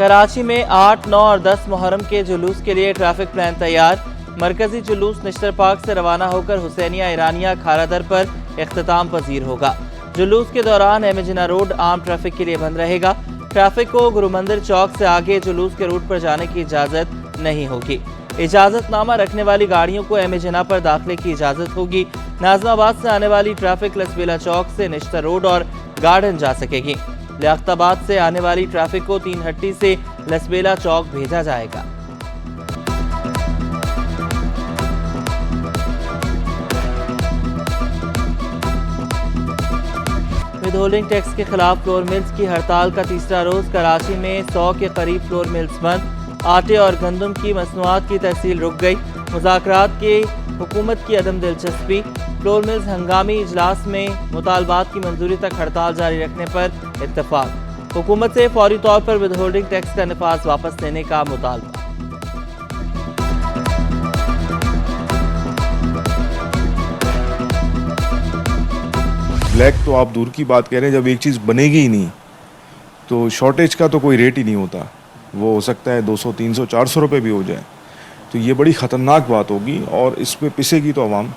कराची में 8, 9 और 10 मुहर्रम के जुलूस के लिए ट्रैफिक प्लान तैयार। मरकजी जुलूस निश्तर पार्क से रवाना होकर हुसैनिया ईरानिया खारादर पर इख्तिताम पजीर होगा। जुलूस के दौरान एम जिना रोड आम ट्रैफिक के लिए बंद रहेगा। ट्रैफिक को गुरु मंदिर चौक से आगे जुलूस के रूट पर जाने की इजाजत नहीं होगी। इजाजतनामा रखने वाली गाड़ियों को एम जिना पर दाखिले की इजाजत होगी। नाजमाबाद से आने वाली ट्रैफिक लसबेला चौक से निश्तर रोड और गार्डन जा सकेगी। लियाकताबाद से आने वाली ट्रैफिक को तीन हट्टी से लसबेला चौक भेजा जाएगा। विदहोल्डिंग टैक्स के खिलाफ फ्लोर मिल्स की हड़ताल का तीसरा रोज। कराची में 100 के करीब फ्लोर मिल्स बंद। आटे और गंदम की मसनूआत की तहसील रुक गई। मुज़ाकरात की हुकूमत की अदम दिलचस्पी। फ्लोर मिल्स हंगामी इजलास में मुतालबात की मंजूरी तक हड़ताल जारी रखने पर इत्तफाक। हुकूमत से फौरी तौर पर विदहोल्डिंग टैक्स का नफाज वापस लेने का मुतालबा। ब्लैक तो आप दूर की बात कह रहे हैं, जब एक चीज़ बनेगी ही नहीं तो शॉर्टेज का तो कोई रेट ही नहीं होता। वो हो सकता है 200, 300, 400 रुपये भी हो जाए, तो ये बड़ी ख़तरनाक बात होगी और इस पर पिसेगी तो आवाम।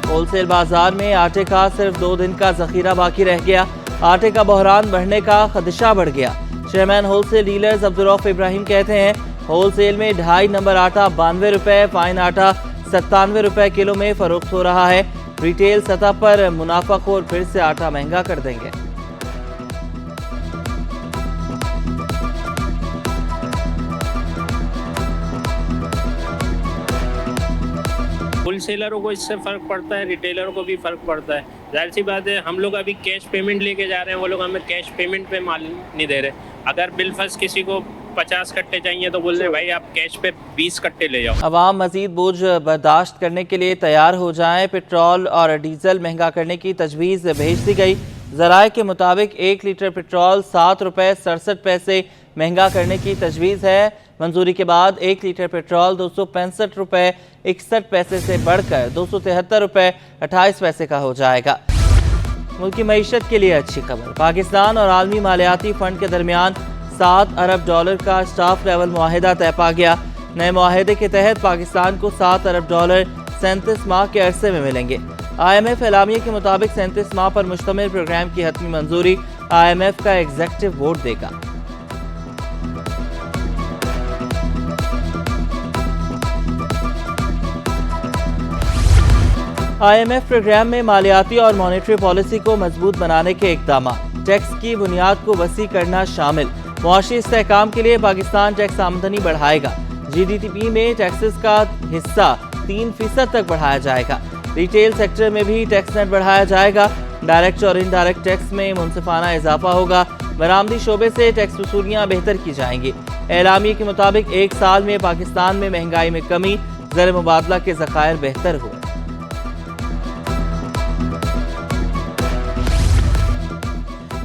होलसेल बाजार में आटे का सिर्फ 2 दिन का जखीरा बाकी रह गया। आटे का बहरान बढ़ने का खदशा बढ़ गया। Chairman wholesale dealers Abdur Rauf Ibrahim कहते हैं, होलसेल में 2.5 नंबर आटा 92 रुपये, फाइन आटा 97 रुपये किलो में फरोख्त हो रहा है। रिटेल सतह पर मुनाफाखोर फिर से आटा महंगा कर देंगे। होलसेलरों को इससे फ़र्क पड़ता है, रिटेलरों को भी फ़र्क पड़ता है। जाहिर सी बात है, हम लोग अभी कैश पेमेंट लेके जा रहे हैं, वो लोग हमें कैश पेमेंट पे माल नहीं दे रहे। अगर बिल फर्स्ट किसी को 50 कट्टे चाहिए तो बोल रहे भाई आप कैश पे 20 कट्टे ले जाओ। अवाम मजीद बोझ बर्दाश्त करने के लिए तैयार हो जाएं। पेट्रोल और डीजल महंगा करने की तजवीज़ भेज दी गई। ज़राए के मुताबिक 1 लीटर पेट्रोल 7 रुपये 67 पैसे महंगा करने की तजवीज़ है। मंजूरी के बाद 1 लीटर पेट्रोल 265 रुपये 61 पैसे से बढ़कर 273 रुपये 28 पैसे का हो जाएगा। मुल्क की मईशत के लिए अच्छी खबर। पाकिस्तान और आलमी मालियाती फंड के दरमियान $7 अरब का स्टाफ लेवल मुआहिदा तय पा गया। नए मुआहिदे के तहत पाकिस्तान को $7 अरब 37 माह के अरसे में मिलेंगे। IMF एलामिया के मुताबिक 37 माह पर मुश्तमिल प्रोग्राम की हतमी मंजूरी IMF का एग्जेक्टिव बोर्ड देगा। IMF प्रोग्राम में मालियाती और मॉनेटरी पॉलिसी को मजबूत बनाने के इक़दाम। टैक्स की बुनियाद को वसी करना शामिल। मुआशी इस्तेहकाम के लिए पाकिस्तान टैक्स आमदनी बढ़ाएगा। GDP में टैक्सेस का हिस्सा 3% तक बढ़ाया जाएगा। रिटेल सेक्टर में भी टैक्स नेट बढ़ाया जाएगा। डायरेक्ट और इनडायरेक्ट टैक्स में मुनसिफाना इजाफा होगा। बरामदी शोबे से टैक्स वसूलियाँ बेहतर की जाएंगी। एलामिया के मुताबिक 1 साल में पाकिस्तान में महंगाई में कमी, ज़र मुबादला के ज़खायर बेहतर हुए।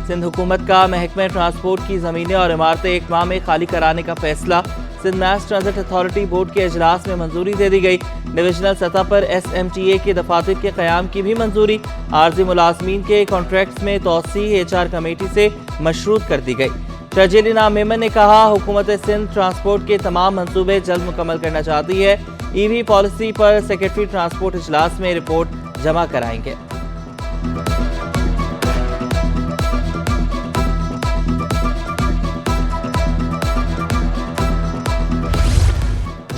सिंध हुकूमत का महकमे ट्रांसपोर्ट की ज़मीनें और इमारतें 1 माह में खाली कराने का फैसला। Sindh mass transit authority board के इजलास में मंजूरी दे दी गई। डिविजनल सतह पर SMTA के दफातर के क़याम की भी मंजूरी। आर्जी मुलाजमीन के कॉन्ट्रैक्ट्स में तौसी HR कमेटी से मशरूत कर दी गई। शर्जील इनाम मेमन ने कहा, हुकूमत सिंध ट्रांसपोर्ट के तमाम मंसूबे जल्द मुकम्मल करना चाहती है। EV पॉलिसी पर सेक्रेटरी ट्रांसपोर्ट इजलास में रिपोर्ट जमा कराएंगे।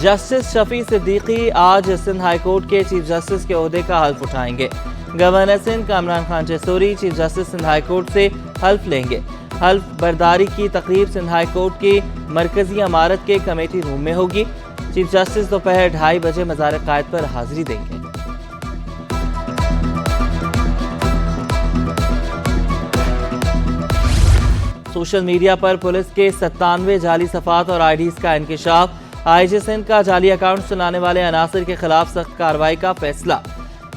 जस्टिस शफी सिद्दीकी आज सिंध हाई कोर्ट के चीफ जस्टिस के ओहदे का हल्फ उठाएंगे। Governor Sindh Kamran Khan Tessori chief justice Sindh high court से हल्फ लेंगे। हल्फ बर्दारी की तकरीब सिंध हाई कोर्ट की मरकजी इमारत के कमेटी रूम में होगी। चीफ जस्टिस दोपहर 2:30 बजे मज़ार कायद पर हाजिरी देंगे। सोशल मीडिया पर पुलिस के 97 जाली सफ़ात और IDs का इंकशाफ। IG सिंध का जाली अकाउंट चलाने वाले अनासर के खिलाफ सख्त कार्रवाई का फैसला।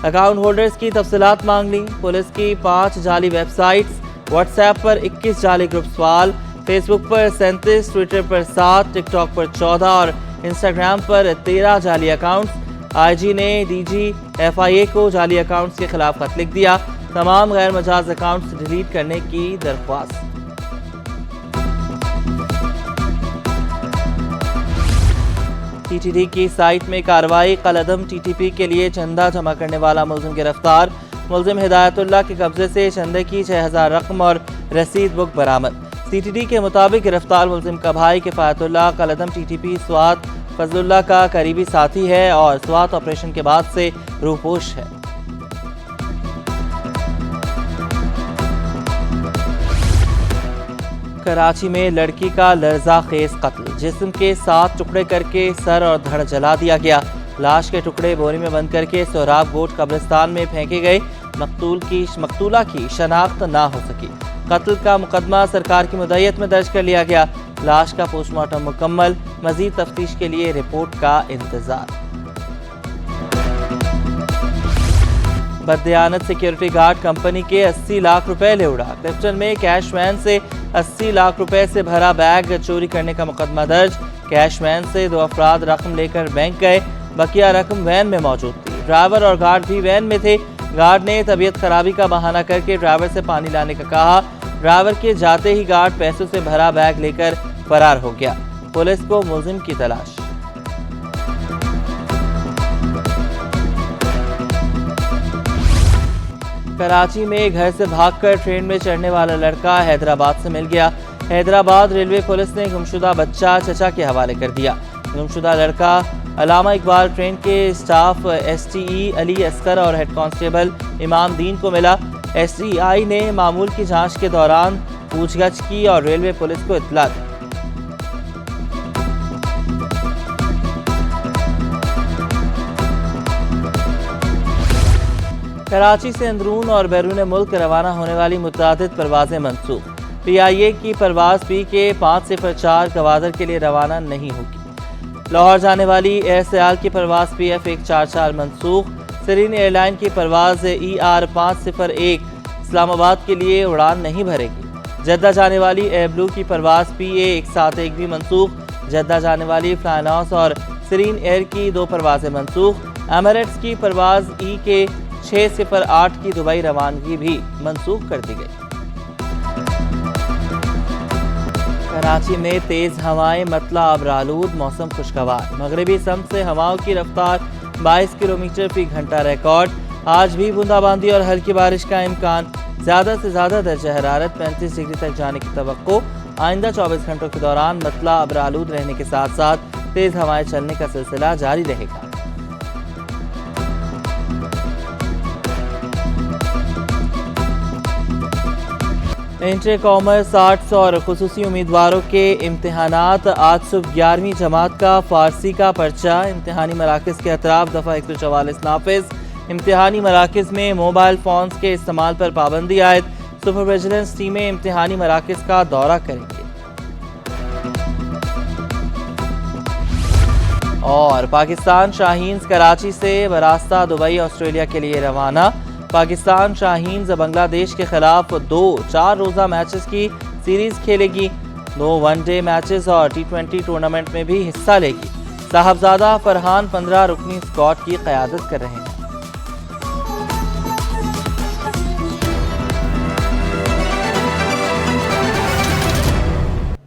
अकाउंट होल्डर्स की तफसीलात मांग ली। पुलिस की 5 जाली वेबसाइट्स, व्हाट्सएप पर 21 जाली ग्रुप सवाल, फेसबुक पर 37, ट्विटर पर 7, टिकटॉक पर 14 और इंस्टाग्राम पर 13 जाली अकाउंट्स। IG ने DG FIA को जाली अकाउंट्स के खिलाफ खत लिख दिया। तमाम गैर मजाज अकाउंट्स डिलीट करने की दरख्वास्त। टीटीडी की साइट में कार्रवाई, कलअदम टीटीपी के लिए चंदा जमा करने वाला मुलजिम गिरफ्तार। मुलजिम हिदायतुल्लाह के कब्जे से चंदे की 6000 रकम और रसीद बुक बरामद। सीटीडी के मुताबिक गिरफ्तार मुलजिम का भाई किफायतुल्लाह कलअदम टीटीपी स्वात फजलुल्लाह का करीबी साथी है और स्वात ऑपरेशन के बाद से रूपोश है। कराची में लड़की का लर्ज़ाखेज कत्ल, जिस्म के 7 टुकड़े करके सर और धड़ जला दिया गया। लाश के टुकड़े बोरी में बंद करके सोहराब गोट कब्रिस्तान में फेंके गए। मकतूला की शनाख्त ना हो सकी। कत्ल का मुकदमा सरकार की मुद्दत में दर्ज कर लिया गया। लाश का पोस्टमार्टम मुकम्मल, मजीद तफ्तीश के लिए रिपोर्ट का इंतजार। बददियानत सिक्योरिटी गार्ड कंपनी के 80 लाख रुपए ले उड़ा। क्लिफ्टन में कैश वैन से 80 लाख रुपए से भरा बैग चोरी करने का मुकदमा दर्ज। कैश वैन से 2 अफराद रकम लेकर बैंक गए, बकिया रकम वैन में मौजूद थी। ड्राइवर और गार्ड भी वैन में थे। गार्ड ने तबीयत खराबी का बहाना करके ड्राइवर से पानी लाने का कहा। ड्राइवर के जाते ही गार्ड पैसों से भरा बैग लेकर फरार हो गया। पुलिस को मुलजिम की तलाश। कराची में घर से भागकर ट्रेन में चढ़ने वाला लड़का हैदराबाद से मिल गया। हैदराबाद रेलवे पुलिस ने गुमशुदा बच्चा चचा के हवाले कर दिया। गुमशुदा लड़का अलामा इकबाल ट्रेन के स्टाफ एसटीई अली अस्कर और हेड कांस्टेबल इमाम दीन को मिला। एसटीआई ने मामूल की जांच के दौरान पूछगछ की और रेलवे पुलिस को इत्तला दी। कराची से अंदरून और बैरून मुल्क रवाना होने वाली मुतअद्दिद परवाजें मनसूख। PIA की परवाज PK 504 गवादर के लिए रवाना नहीं होगी। लाहौर जाने वाली एयर सयाल की परवाज PF 144 मनसूख। सरीन एयरलाइन की परवाज ER 501 इस्लामाबाद के लिए उड़ान नहीं भरेगी। जद्दा जाने वाली एयर ब्लू की परवाज PA 171 भी मनसूख। जद्दा जाने वाली फ्लाइनॉस और सरीन एयर की 2 परवाजें मनसूख। एमिरेट्स की परवाज EK 608 की दुबई रवानगी भी मनसूख कर दी गई। कराची में तेज हवाएं, मतला अबरालूद, मौसम खुशगवार। मगरबी सम से हवाओं की रफ्तार 22 किलोमीटर फी घंटा रिकॉर्ड। आज भी बूंदाबांदी और हल्की बारिश का इम्कान। ज़्यादा से ज़्यादा दर्जा हरारत 35 डिग्री तक जाने की तवक्को। आइंदा 24 घंटों के दौरान मतला अबरालूद रहने के साथ साथ तेज हवाएं चलने का सिलसिला जारी रहेगा। इंटर कॉमर्स, आर्ट्स और खुसूसी उम्मीदवारों के इम्तहानात। आज सुबह 11वीं जमात का फारसी का पर्चा इम्तहानी मराकज़ के अतराफ दफ़ा 144 नाफिज। इम्तहानी मराकज़ में मोबाइल फ़ोन्स के इस्तेमाल पर पाबंदी आयद। सुपर विजिलेंस टीमें इम्तहानी मराकज़ का दौरा करेंगे। और पाकिस्तान शाहीन्स कराची से बरास्ता दुबई ऑस्ट्रेलिया के लिए रवाना। पाकिस्तान शाहीन्स बांग्लादेश के खिलाफ 2 4 रोज़ा मैचेस की सीरीज खेलेगी। 2 वनडे मैचेस और T20 टूर्नामेंट में भी हिस्सा लेगी। साहबजादा फरहान 15 रुकनी स्क्वाड की क़यादत कर रहे हैं।